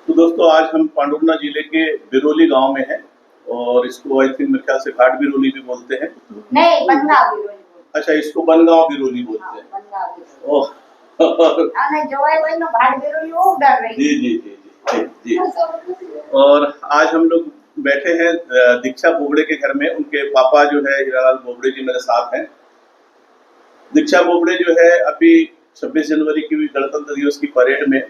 तो दोस्तों आज हम पांडुर्ना जिले के बिरोली गांव में हैं और इसको आई थिंक मेरे ख्याल से घाट बिरोली भी बोलते हैं। नहीं, बनगाँव बिरोली बोलते अच्छा, इसको बनगांव बिरोली बोलते हैं। हैं। बनगाँव बिरोली। ओह आने जोवाई वहीनो घाट बिरोली वो डर रही। जी जी जी जी जी। और आज हम लोग बैठे हैं दीक्षा बोबड़े के घर में। उनके पापा जो है हीरालाल बोबड़े जी मेरे साथ हैं। दीक्षा बोबड़े जो है अभी 26 जनवरी की गणतंत्र दिवस की परेड में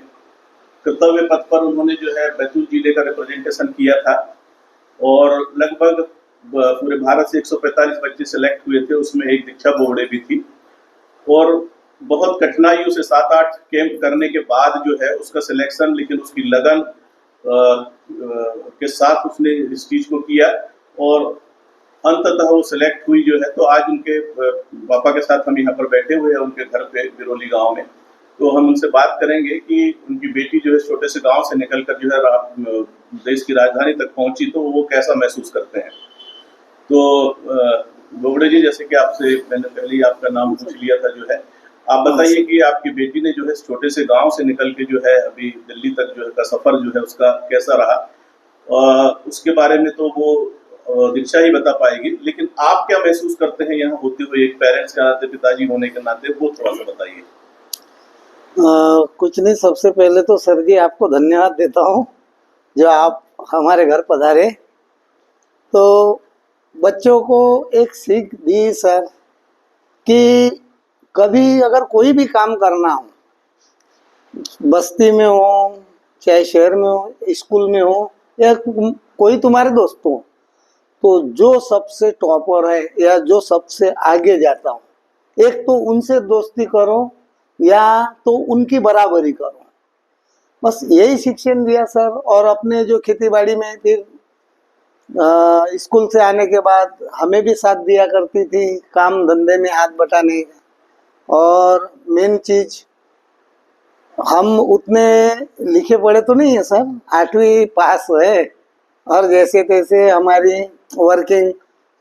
कर्तव्य पथ पर उन्होंने जो है बैतूल जिले का रिप्रेजेंटेशन किया था और लगभग पूरे भारत से 145 बच्चे सेलेक्ट हुए थे, उसमें एक दीक्षा बोबड़े भी थी। और बहुत कठिनाइयों से 7-8 कैंप करने के बाद जो है उसका सिलेक्शन, लेकिन उसकी लगन के साथ उसने इस चीज़ को किया और अंततः वो सिलेक्ट हुई जो है। तो आज उनके पापा के साथ हम यहाँ पर बैठे हुए हैं उनके घर पे बिरोली गांव में। तो हम उनसे बात करेंगे कि उनकी बेटी जो है छोटे से गांव से निकलकर जो है देश की राजधानी तक पहुंची, तो वो कैसा महसूस करते हैं। तो बोबड़े जी, जैसे कि आपसे मैंने पहले ही आपका नाम पूछ लिया था जो है, आप बताइए कि आपकी बेटी ने जो है छोटे से गांव से निकल के जो है अभी दिल्ली तक जो है का सफर जो है उसका कैसा रहा। उसके बारे में तो वो दीक्षा ही बता पाएगी, लेकिन आप क्या महसूस करते हैं यहाँ होते हुए एक पेरेंट्स के नाते, पिताजी होने के नाते, वो थोड़ा सा बताइए। कुछ नहीं, सबसे पहले तो सर जी आपको धन्यवाद देता हूँ जो आप हमारे घर पधारे। तो बच्चों को एक सीख दी सर कि कभी अगर कोई भी काम करना हो, बस्ती में हो चाहे शहर में हो, स्कूल में हो या कोई तुम्हारे दोस्त हो, तो जो सबसे टॉपर है या जो सबसे आगे जाता हो, एक तो उनसे दोस्ती करो या तो उनकी बराबरी करो। बस यही शिक्षण दिया सर। और अपने जो खेती बाड़ी में फिर स्कूल से आने के बाद हमें भी साथ दिया करती थी काम धंधे में हाथ बटाने का। और मेन चीज, हम उतने लिखे पढ़े तो नहीं है सर, 8वीं पास है और जैसे तैसे हमारी वर्किंग,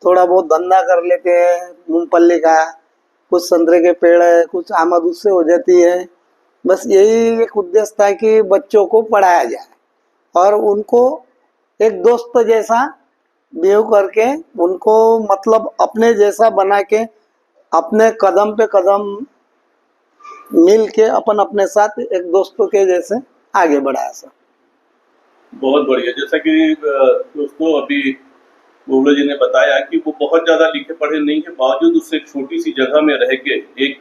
थोड़ा बहुत धंधा कर लेते हैं मूंगफली का, कुछ संतरे के पेड़ है, कुछ आमद उससे हो जाती है। बस यही एक उद्देश्य था कि बच्चों को पढ़ाया जाए और उनको एक दोस्त जैसा बिहेव करके, उनको मतलब अपने जैसा बना के, अपने कदम पे कदम मिल के अपन अपने साथ एक दोस्तों के जैसे आगे बढ़ाया सर। बहुत बढ़िया। जैसा कि दोस्तों अभी बोबड़े जी ने बताया कि वो बहुत ज्यादा लिखे पढ़े नहीं है, बावजूद उससे एक छोटी सी जगह में रह के एक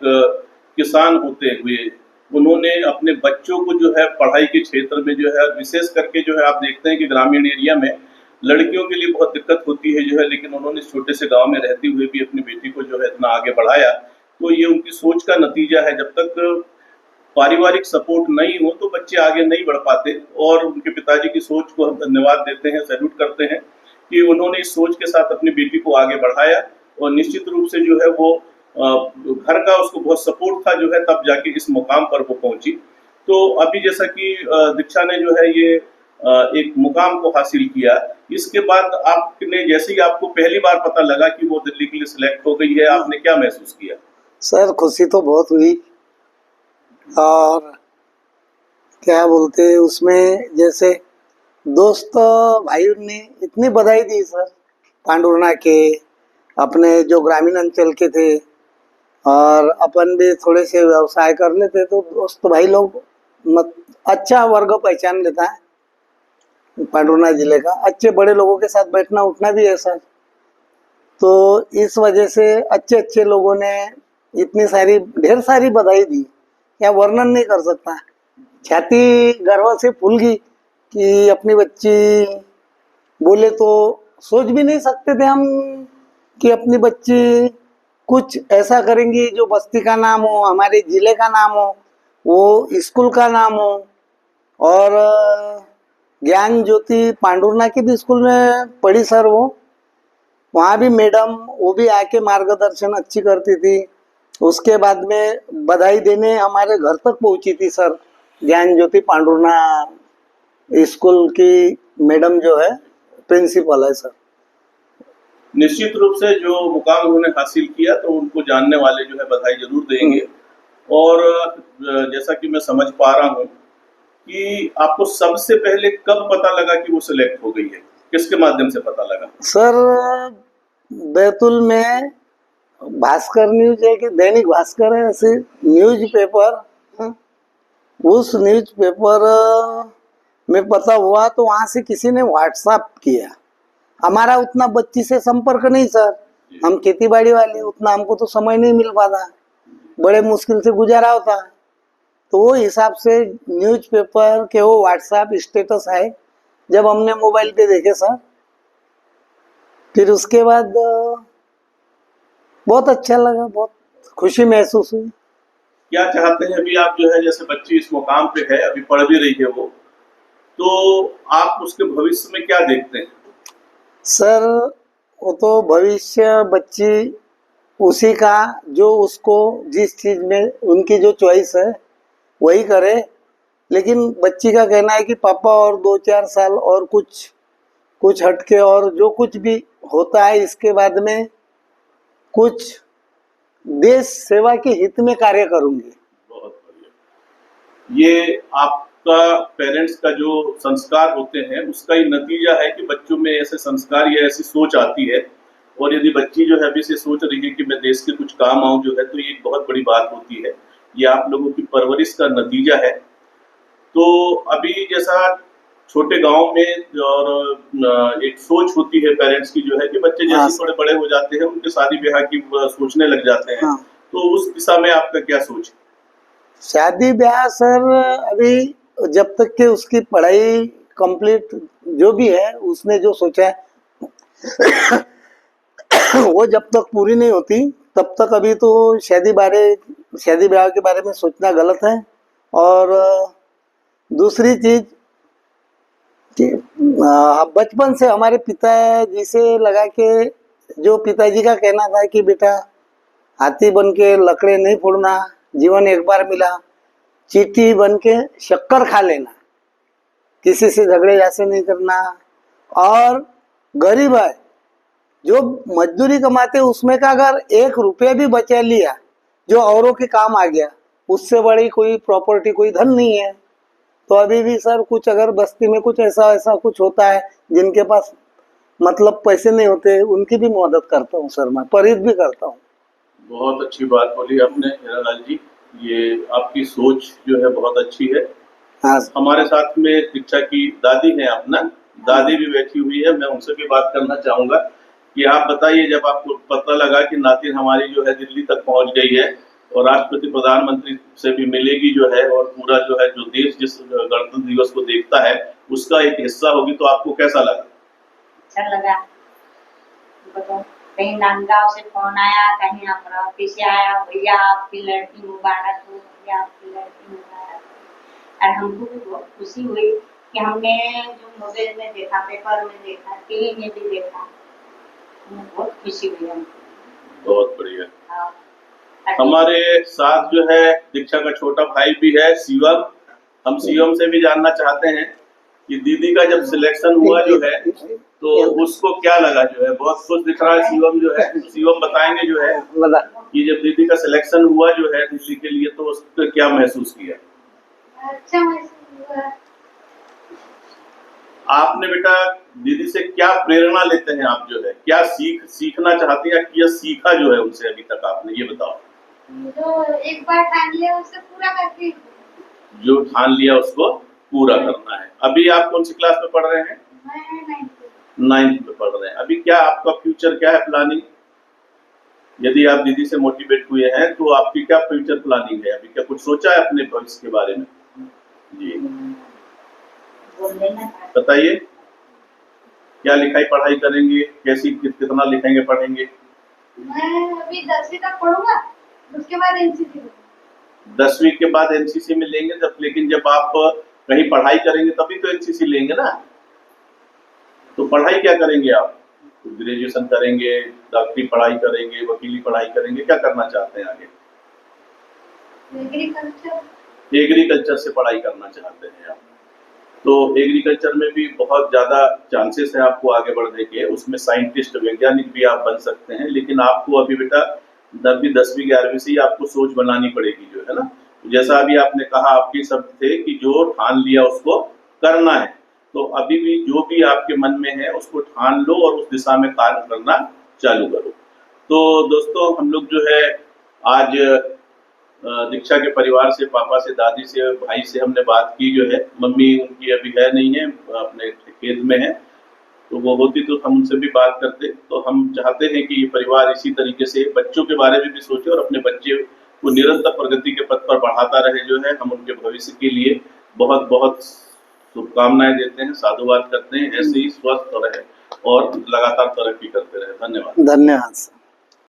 किसान होते हुए उन्होंने अपने बच्चों को जो है पढ़ाई के क्षेत्र में जो है, विशेष करके जो है आप देखते हैं कि ग्रामीण एरिया में लड़कियों के लिए बहुत दिक्कत होती है जो है, लेकिन उन्होंने छोटे से गांव में रहते हुए भी अपनी बेटी को जो है इतना आगे बढ़ाया। तो ये उनकी सोच का नतीजा है। जब तक पारिवारिक सपोर्ट नहीं हो तो बच्चे आगे नहीं बढ़ पाते। और उनके पिताजी की सोच को हम धन्यवाद देते हैं, सैल्यूट करते हैं कि उन्होंने इस सोच के साथ अपनी बेटी को आगे बढ़ाया और निश्चित रूप से जो है वो घर का उसको बहुत सपोर्ट था जो है, तब जाके इस मुकाम पर वो पहुंची। तो अभी जैसा कि दीक्षा ने जो है ये एक मुकाम को हासिल किया, इसके बाद आपने, जैसे ही आपको पहली बार पता लगा कि वो दिल्ली के लिए सिलेक्ट हो गई है, आपने क्या महसूस किया? सर खुशी तो बहुत हुई। और क्या बोलते उसमें, जैसे दोस्त भाइयों ने इतनी बधाई दी सर, पांडुर्ना के अपने जो ग्रामीण अंचल के थे, और अपन भी थोड़े से व्यवसाय कर लेते, तो दोस्त भाई लोग अच्छा वर्ग पहचान लेता है पांडुर्ना जिले का। अच्छे बड़े लोगों के साथ बैठना उठना भी है सर। तो इस वजह से अच्छे अच्छे लोगों ने इतनी सारी ढेर सारी बधाई दी, क्या वर्णन नहीं कर सकता। छाती गर्व से फूल गई कि अपनी बच्ची, बोले तो सोच भी नहीं सकते थे हम कि अपनी बच्ची कुछ ऐसा करेंगी जो बस्ती का नाम हो, हमारे जिले का नाम हो, वो स्कूल का नाम हो। और ज्ञान ज्योति पांडुर्ना की भी स्कूल में पढ़ी सर वो, वहाँ भी मैडम वो भी आके मार्गदर्शन अच्छी करती थी। उसके बाद में बधाई देने हमारे घर तक पहुंची थी सर, ज्ञान ज्योति पांडुर्ना स्कूल की मैडम जो है प्रिंसिपल है सर। निश्चित रूप से जो मुकाम उन्होंने हासिल किया तो उनको जानने वाले जो है बधाई जरूर देंगे। और जैसा कि मैं समझ पा रहा हूँ कि आपको सबसे पहले कब पता लगा कि वो सिलेक्ट हो गई है, किसके माध्यम से पता लगा? सर बैतूल में भास्कर न्यूज है कि दैनिक भास्कर है, ऐसे न्यूज पेपर, उस न्यूज पेपर में पता हुआ तो वहां से किसी ने व्हाट्सएप किया। हमारा उतना बच्ची से संपर्क नहीं सर, हम खेती बाड़ी वाले, उतना हमको तो समय नहीं मिल पाता, बड़े मुश्किल से गुजारा होता। तो वो हिसाब से न्यूज पेपर के वो व्हाट्सएप स्टेटस आए, जब हमने मोबाइल पे देखे सर, फिर उसके बाद बहुत अच्छा लगा, बहुत खुशी महसूस हुई। क्या चाहते हैं अभी आप जो है, जैसे बच्ची इस मुकाम पे है, अभी पढ़ भी रही है वो, तो आप उसके भविष्य में क्या देखते हैं? सर वो तो भविष्य बच्ची उसी का, जो उसको जिस चीज में उनकी जो चॉइस है वही करे, लेकिन बच्ची का कहना है कि पापा और 2-4 साल और कुछ हटके और जो कुछ भी होता है इसके बाद में कुछ देश सेवा के हित में कार्य करूंगी। बहुत बढ़िया। ये आपका पेरेंट्स का जो संस्कार होते हैं उसका ही नतीजा है कि बच्चों में ऐसे संस्कार या ऐसी सोच आती है, और यदि बच्ची जो है अभी से सोच रही है कि मैं देश के कुछ काम आऊं जो है, तो ये एक बहुत बड़ी बात होती है। ये आप लोगों की परवरिश का नतीजा है। तो अभी जैसा छोटे गांव में और एक सोच होती है पेरेंट्स की जो है कि बच्चे हाँ जैसे थोड़े बड़े हो जाते हैं उनके शादी ब्याह की सोचने लग जाते हैं, हाँ। तो उस दिशा में आपका क्या सोच है? शादी ब्याह सर अभी जब तक के उसकी पढ़ाई कंप्लीट जो भी है उसने जो सोचा है वो जब तक पूरी नहीं होती तब तक अभी तो शादी ब्याह के बारे में सोचना गलत है। और दूसरी चीज कि बचपन से हमारे पिताजी से लगा के, जो पिताजी का कहना था कि बेटा हाथी बन के लकड़े नहीं फोड़ना, जीवन एक बार मिला, चींटी बन के शक्कर खा लेना, किसी से झगड़े ऐसे नहीं करना, और गरीब है जो मजदूरी कमाते उसमें का अगर 1 रुपया भी बचा लिया जो औरों के काम आ गया, उससे बड़ी कोई प्रॉपर्टी कोई धन नहीं है। तो अभी भी सर कुछ अगर बस्ती में कुछ ऐसा कुछ होता है जिनके पास मतलब पैसे नहीं होते, उनकी भी मदद करता हूँ सर, मैं परित भी करता हूँ। बहुत अच्छी बात बोली आपने हीरालाल जी, ये आपकी सोच जो है बहुत अच्छी है। हाँ हमारे साथ में दीक्षा की दादी है, अपना दादी भी बैठी हुई है, मैं उनसे भी बात करना चाहूंगा कि आप बताइए, जब आपको पता लगा कि नातिन हमारी जो है दिल्ली तक पहुंच गई है और राष्ट्रपति प्रधानमंत्री से भी मिलेगी जो है, और पूरा जो है जो देश जिस गणतंत्र दिवस को देखता है उसका एक हिस्सा होगी, तो आपको कैसा लगा? अच्छा लगा। बताओ, कहीं नांदगांव से फोन आया, कहीं अमरावती से आया, भैया आपकी लड़की मुबारक हो, भैया आपकी लड़की मुबारक हो। और हमको भी बहुत खुशी हुई कि हमने जो मोबाइल में देखा, पेपर में देखा, टीवी में भी देखा, हमें बहुत खुशी हुई हमको। बहुत बढ़िया। हाँ। हमारे साथ जो है दीक्षा का छोटा भाई भी है, शिवम। हम शिवम से भी जानना चाहते हैं कि दीदी का जब सिलेक्शन हुआ जो है तो उसको क्या लगा जो है, बहुत खुश दिख रहा है शिवम जो है, तो शिवम बताएंगे जो है कि जब दीदी का सिलेक्शन हुआ जो है दिल्ली के लिए, तो उस पर क्या महसूस किया? अच्छा महसूस हुआ। आपने बेटा दीदी से क्या प्रेरणा लेते हैं आप जो है, क्या सीखना चाहते हैं, या सीखा जो है उनसे अभी तक आपने, ये बताओ। जो एक बार ठान लिया उससे पूरा करके, जो ठान लिया उसको पूरा करना है। अभी आप कौन सी क्लास में पढ़ रहे हैं? मैं 9th में पढ़ रहे हैं। अभी क्या आपका फ्यूचर क्या है प्लानिंग? यदि आप दीदी से मोटिवेट हुए हैं तो आपकी क्या फ्यूचर प्लानिंग है? अभी क्या कुछ सोचा है अपने भविष्य के बारे में? जी बताइए, क्या लिखाई पढ़ाई करेंगे, कैसी कितना लिखेंगे पढ़ेंगे? मैं अभी 10वीं तक पढ़ूंगा, उसके बाद एनसीसी। 10वीं के बाद एनसीसी में लेंगे जब, लेकिन जब आप कहीं पढ़ाई करेंगे तभी तो एनसीसी लेंगे ना। तो पढ़ाई क्या करेंगे आप? ग्रेजुएशन करेंगे, डॉक्टरी पढ़ाई करेंगे, वकीली पढ़ाई करेंगे, क्या करना चाहते हैं आगे? एग्रीकल्चर से पढ़ाई करना चाहते हैं आप। तो एग्रीकल्चर में भी बहुत ज़्यादा चांसेस है आपको आगे बढ़ने के, उसमें साइंटिस्ट वैज्ञानिक भी आप बन सकते हैं, लेकिन आपको अभी बेटा 10वीं 11वीं से ही आपको सोच बनानी पड़ेगी जो है ना, जैसा अभी आपने कहा, आपके शब्द थे कि जो ठान लिया उसको करना है, तो अभी भी जो भी आपके मन में है उसको ठान लो और उस दिशा में कार्य करना चालू करो। तो दोस्तों, हम लोग जो है आज दीक्षा के परिवार से, पापा से, दादी से, भाई से हमने बात की जो है। मम्मी उनकी अभी है नहीं है, अपने खेत में है, तो वो होती तो हम उनसे भी बात करते। तो हम चाहते हैं कि ये परिवार इसी तरीके से बच्चों के बारे में भी सोचे और अपने बच्चे को निरंतर प्रगति के पथ पर बढ़ाता रहे जो है। हम उनके भविष्य के लिए बहुत बहुत शुभकामनाएं देते हैं, साधुवाद करते हैं। ऐसे ही स्वस्थ रहे और लगातार तरक्की करते रहे। धन्यवाद। धन्यवाद सर।